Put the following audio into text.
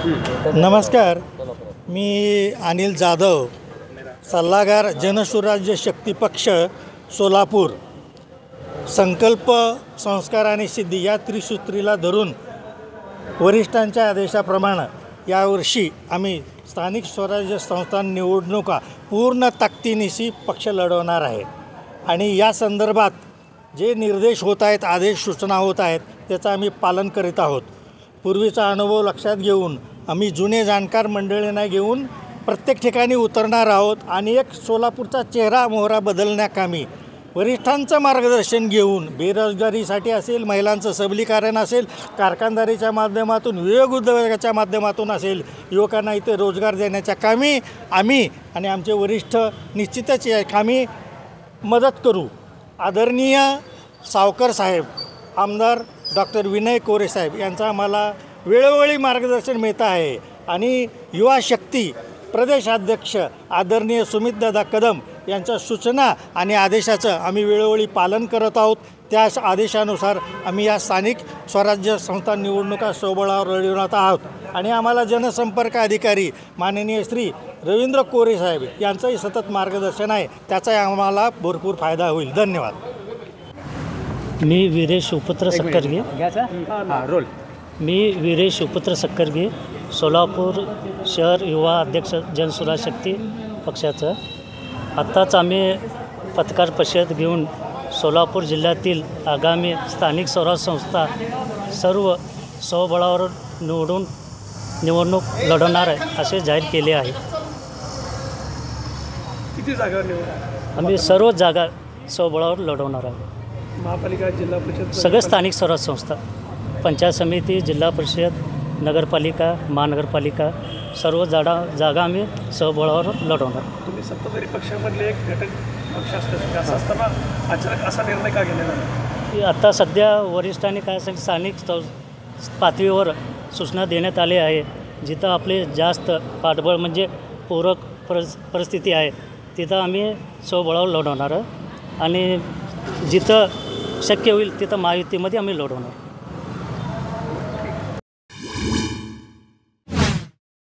नमस्कार, मी अनिल जाधव, सल्लागार जनसुराज्य शक्ती पक्ष सोलापूर. संकल्प, संस्कार आणि सिद्धी या त्रिसूत्रीला धरून वरिष्ठांच्या आदेशाप्रमाणे यावर्षी आम्ही स्थानिक स्वराज्य संस्था निवडणुका पूर्ण ताकदीनिशी पक्ष लढवणार आहे. आणि या संदर्भात जे निर्देश होत आहेत, आदेश सूचना होत आहेत, त्याचं आम्ही पालन करीत आहोत. पूर्वीचा अनुभव लक्षात घेऊन आम्ही जुने जाणकार मंडळींना घेऊन प्रत्येक ठिकाणी उतरणार आहोत आणि एक सोलापूरचा चेहरा मोहरा बदलण्याकामी वरिष्ठांचं मार्गदर्शन घेऊन बेरोजगारीसाठी असेल, महिलांचं सबलीकरण असेल, कारखानदारीच्या माध्यमातून, विवेक उद्योगाच्या माध्यमातून असेल, युवकांना इथे रोजगार देण्याच्या कामी आम्ही आणि आमचे वरिष्ठ निश्चितच या कामी मदत करू. आदरणीय सावकर साहेब, आमदार डॉक्टर विनय कोरे साहेब यांचा आम्हाला वेळोवेळी मार्गदर्शन मिळत आहे. आणि युवा शक्ती प्रदेशाध्यक्ष आदरणीय सुमितदादा कदम यांच्या सूचना आणि आदेशाचं आम्ही वेळोवेळी पालन करत आहोत. त्या आदेशानुसार आम्ही या स्थानिक स्वराज्य संस्था निवडणुका सोबळावर लढवत आहोत. आणि आम्हाला जनसंपर्क अधिकारी माननीय श्री रवींद्र कोरे साहेब यांचंही सतत मार्गदर्शन आहे. त्याचाही आम्हाला भरपूर फायदा होईल. धन्यवाद. मी वीरेश उपत्र सक्करगे वीरेश उपत्र सक्करगे, सोलापूर शहर युवा अध्यक्ष जनसुराज्य शक्ती पक्षाचं. आत्ताच आम्ही पत्रकार परिषद घेऊन सोलापूर जिल्ह्यातील आगामी स्थानिक स्वराज्य संस्था सर्व स्वबळावर निवडणूक लढवणार आहे असे जाहीर केले आहे. किती जागा निवड? आम्ही सर्व जागा स्वबळावर लढवणार आहे. महापालिका, जिल्हा परिषद, सगळे स्थानिक स्वराज्य संस्था, पंचायत समिती, जिल्हा परिषद, नगरपालिका, महानगरपालिका सर्व जागा आम्ही स्वबळावर लढवणार. तुम्ही सत्ताधारी पक्षामधले एक घटक पक्ष असं असताना अचानक असा निर्णय का घेण्यात आला? आता सध्या वरिष्ठांनी काय सांगितलं, स्थानिक पातळीवर सूचना देण्यात आली आहे. जिथं आपले जास्त पाठबळ म्हणजे पूरक परिस्थिती आहे तिथं आम्ही स्वबळावर लढवणार आणि जिथं शक्य होईल तिथं महायुतीमध्ये आम्ही लढवणार.